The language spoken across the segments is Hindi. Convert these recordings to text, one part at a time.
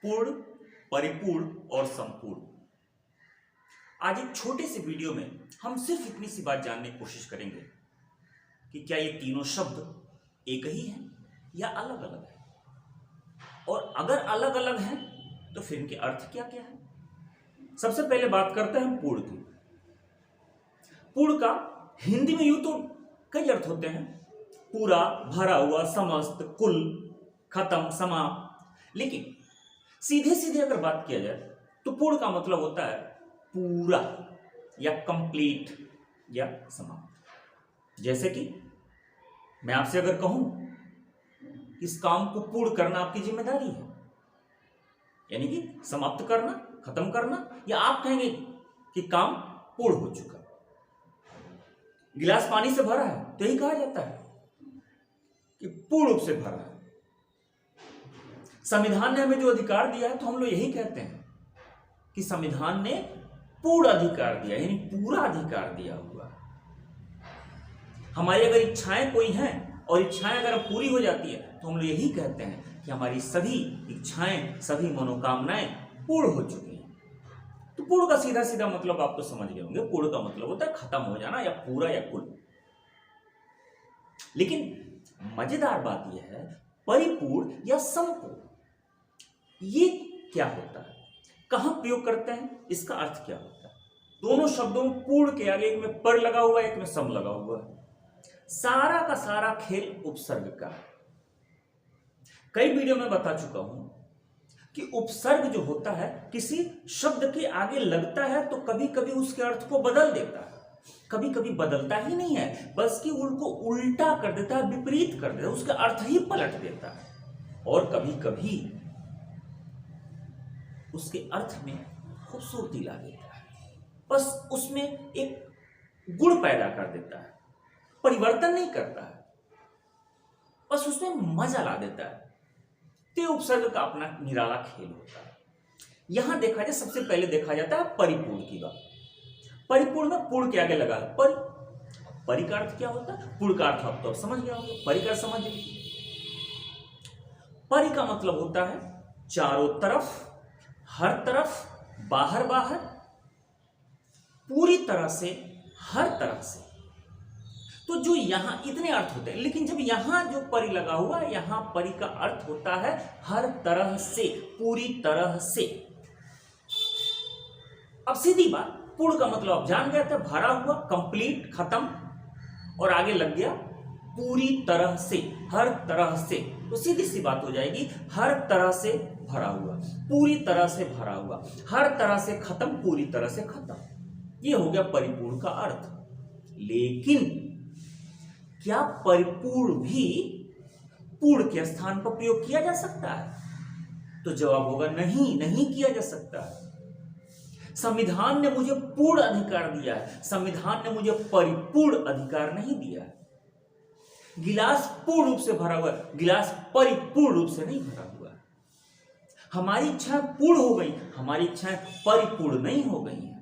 पूर्ण, परिपूर्ण और संपूर्ण। आज एक छोटे से वीडियो में हम सिर्फ इतनी सी बात जानने की कोशिश करेंगे कि क्या ये तीनों शब्द एक ही हैं या अलग अलग हैं, और अगर अलग अलग हैं तो फिर इनके अर्थ क्या क्या है। सबसे पहले बात करते हैं पूर्ण की। पूर्ण का हिंदी में यूं तो कई अर्थ होते हैं, पूरा, भरा हुआ, समस्त, कुल, खत्म, समाप्त। लेकिन सीधे सीधे अगर बात किया जाए तो पूर्ण का मतलब होता है पूरा या कंप्लीट या समाप्त। जैसे कि मैं आपसे अगर कहूं इस काम को पूर्ण करना आपकी जिम्मेदारी है, यानी कि समाप्त करना, खत्म करना, या आप कहेंगे कि काम पूर्ण हो चुका। गिलास पानी से भरा है तो यही कहा जाता है कि पूर्ण रूप से भरा है। संविधान ने हमें जो अधिकार दिया है तो हम लोग यही कहते हैं कि संविधान ने पूर्ण अधिकार दिया, यानी पूरा अधिकार दिया हुआ। हमारी अगर इच्छाएं कोई हैं और इच्छाएं अगर पूरी हो जाती है तो हम लोग यही कहते हैं कि हमारी सभी इच्छाएं, सभी मनोकामनाएं पूर्ण हो चुकी हैं। तो पूर्ण का सीधा सीधा मतलब आप तो समझ गए होंगे। पूर्ण का मतलब होता है खत्म हो जाना, या पूरा या कुल। लेकिन मजेदार बात यह है परिपूर्ण या संपूर्ण, ये क्या होता है, कहां प्रयोग करते हैं, इसका अर्थ क्या होता है। दोनों शब्दों में पूर्ण के आगे एक में पर लगा हुआ है, एक में सम लगा हुआ है। सारा का सारा खेल उपसर्ग का। कई वीडियो में बता चुका हूं कि उपसर्ग जो होता है किसी शब्द के आगे लगता है तो कभी कभी उसके अर्थ को बदल देता है, कभी कभी बदलता ही नहीं है बल्कि उनको उल्टा कर देता है, विपरीत कर देता है, उसका अर्थ ही पलट देता है, और कभी कभी उसके अर्थ में खूबसूरती ला देता है, बस उसमें एक गुण पैदा कर देता है, परिवर्तन नहीं करता है, बस उसमें मजा ला देता है। तो उपसर्ग का अपना निराला खेल होता है। यहां देखा जाए, सबसे पहले देखा जाता है परिपूर्ण की बात। परिपूर्ण में पूर्ण के आगे लगा है परि का अर्थ क्या होता है, पूर्ण का अर्थ आप तो समझ गया होंगे, परि का समझ गए। परि का मतलब होता है चारों तरफ, हर तरफ, बाहर बाहर, पूरी तरह से, हर तरफ से। तो जो यहां इतने अर्थ होते हैं, लेकिन जब यहां जो परि लगा हुआ है, यहां परि का अर्थ होता है हर तरह से, पूरी तरह से। अब सीधी बात, पूर्ण का मतलब आप जान गए थे, भरा हुआ, कंप्लीट, खत्म, और आगे लग गया पूरी तरह से, हर तरह से। तो सीधी सी बात हो जाएगी हर तरह से भरा हुआ, पूरी तरह से भरा हुआ, हर तरह से खत्म, पूरी तरह से खत्म। ये हो गया परिपूर्ण का अर्थ। लेकिन क्या परिपूर्ण भी पूर्ण के स्थान पर प्रयोग किया जा सकता है? तो जवाब होगा नहीं, नहीं किया जा सकता है। संविधान ने मुझे पूर्ण अधिकार दिया है, संविधान ने मुझे परिपूर्ण अधिकार नहीं दिया है। गिलास पूर्ण रूप से भरा हुआ है, गिलास परिपूर्ण रूप से नहीं भरा हुआ है। हमारी इच्छाएं पूर्ण हो गई, हमारी इच्छाएं परिपूर्ण नहीं हो गई हैं।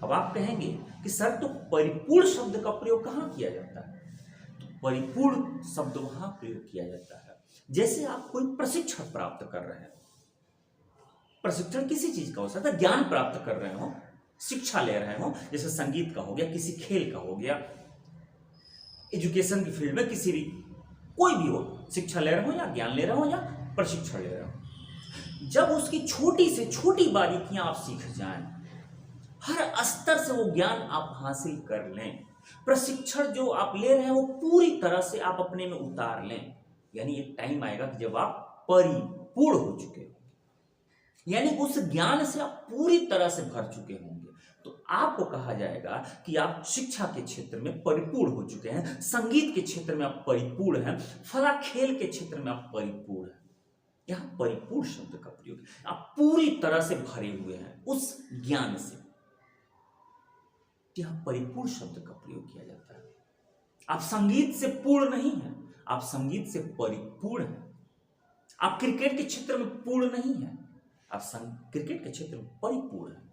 अब आप कहेंगे कि सर तो परिपूर्ण शब्द का प्रयोग कहां किया जाता है? तो परिपूर्ण शब्द वहां प्रयोग किया जाता है जैसे आप कोई प्रशिक्षण प्राप्त कर रहे हैं। प्रशिक्षण किसी चीज का हो सकता है, ज्ञान प्राप्त कर रहे हो, शिक्षा ले रहे हो, जैसे संगीत का हो गया, किसी खेल का हो गया, एजुकेशन की फील्ड में किसी भी, कोई भी हो, शिक्षा ले रहे हो या ज्ञान ले रहे हो या प्रशिक्षण ले रहे हो। जब उसकी छोटी से छोटी बारीकियां आप सीख जाएं, हर स्तर से वो ज्ञान आप हासिल कर लें, प्रशिक्षण जो आप ले रहे हैं वो पूरी तरह से आप अपने में उतार लें, यानी एक टाइम आएगा कि जब आप परिपूर्ण हो चुके हो, यानी उस ज्ञान से आप पूरी तरह से भर चुके होंगे, तो आपको कहा जाएगा कि आप शिक्षा के क्षेत्र में परिपूर्ण हो चुके हैं, संगीत के क्षेत्र में आप परिपूर्ण हैं, फला खेल के क्षेत्र में आप परिपूर्ण हैं। यहां परिपूर्ण शब्द का प्रयोग, आप पूरी तरह से भरे हुए हैं उस ज्ञान से, यहां परिपूर्ण शब्द का प्रयोग किया जाता है। आप संगीत से पूर्ण नहीं हैं, आप संगीत से परिपूर्ण हैं। आप क्रिकेट के क्षेत्र में पूर्ण नहीं हैं, आप क्रिकेट के क्षेत्र में परिपूर्ण हैं।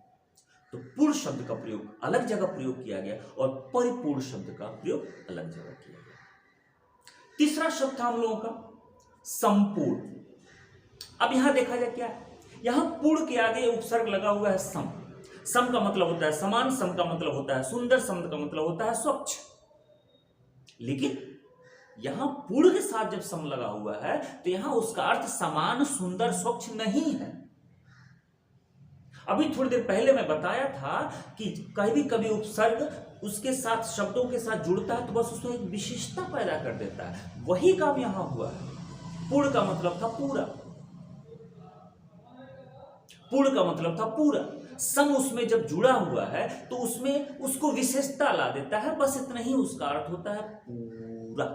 तो पूर्ण शब्द का प्रयोग अलग जगह प्रयोग किया गया और परिपूर्ण शब्द का प्रयोग अलग जगह किया गया। तीसरा शब्द था हम लोगों का संपूर्ण। अब यहां देखा जाए क्या है, यहां पुड़ के आगे उपसर्ग लगा हुआ है सम। सम का मतलब होता है समान, सम का मतलब होता है सुंदर, सम का मतलब होता है स्वच्छ। लेकिन यहां पुड़ के साथ जब सम लगा हुआ है तो यहां उसका अर्थ समान, सुंदर, स्वच्छ नहीं है। अभी थोड़ी देर पहले मैं बताया था कि कभी कभी उपसर्ग उसके साथ, शब्दों के साथ जुड़ता है तो बस उसमें एक विशेषता पैदा कर देता है। वही काम यहां हुआ है। पुड़ का मतलब था पूरा, पुड़ का मतलब था पूरा। सम उसमें जब जुड़ा हुआ है तो उसमें उसको विशेषता ला देता है, बस इतना ही उसका अर्थ होता है पूरा।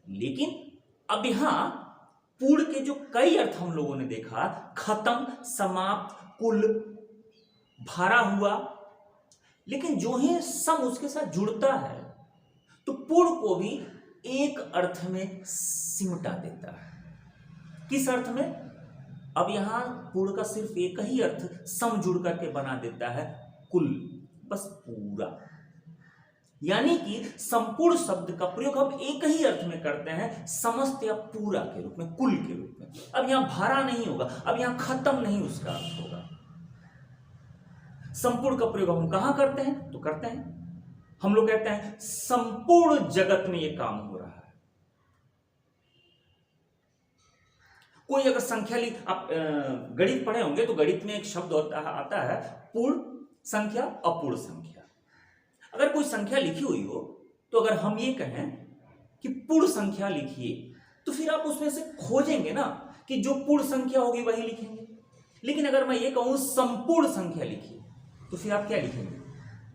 लेकिन अब यहां पुड़ के जो कई अर्थ हम लोगों ने देखा, खत्म, समाप्त, कुल, भरा हुआ, लेकिन जो ही सम उसके साथ जुड़ता है तो पुड़ को भी एक अर्थ में सिमटा देता है। किस अर्थ में? अब यहां पुड़ का सिर्फ एक ही अर्थ सम जुड़ करके बना देता है कुल, बस पूरा। यानी कि संपूर्ण शब्द का प्रयोग हम एक ही अर्थ में करते हैं, समस्त या पूरा के रूप में, कुल के रूप में। अब यहां भरा नहीं होगा, अब यहां खत्म नहीं उसका अर्थ होगा। संपूर्ण का प्रयोग हम कहां करते हैं? तो करते हैं, हम लोग कहते हैं संपूर्ण जगत में यह काम हो रहा है। कोई अगर संख्या आप गणित पढ़े होंगे तो गणित में एक शब्द आता है पूर्ण संख्या, अपूर्ण संख्या। अगर कोई संख्या लिखी हुई हो तो अगर हम ये कहें कि पूर्ण संख्या लिखिए तो फिर आप उसमें से खोजेंगे ना कि जो पूर्ण संख्या होगी वही लिखेंगे। लेकिन अगर मैं ये कहूं संपूर्ण संख्या लिखिए तो फिर आप क्या लिखेंगे?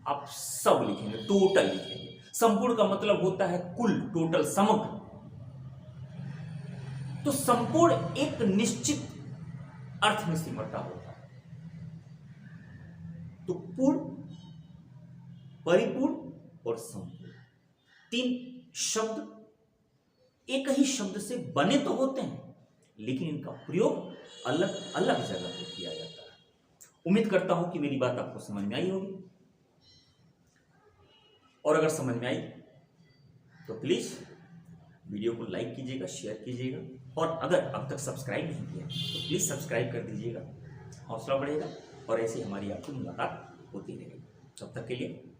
आप सब लिखेंगे, टोटल लिखेंगे। संपूर्ण का मतलब होता है कुल, टोटल, समग्र। तो संपूर्ण एक निश्चित अर्थ में सिमटा होता है। तो पूर्ण, परिपूर्ण और संपूर्ण, तीन शब्द एक ही शब्द से बने तो होते हैं, लेकिन इनका प्रयोग अलग अलग जगह पर किया जाता है। उम्मीद करता हूं कि मेरी बात आपको समझ में आई होगी, और अगर समझ में आई तो प्लीज वीडियो को लाइक कीजिएगा, शेयर कीजिएगा, और अगर अब तक सब्सक्राइब नहीं किया तो प्लीज सब्सक्राइब कर दीजिएगा। हौसला बढ़ेगा और ऐसी हमारी आपसे मुलाकात होती रहेगी। तब तक के लिए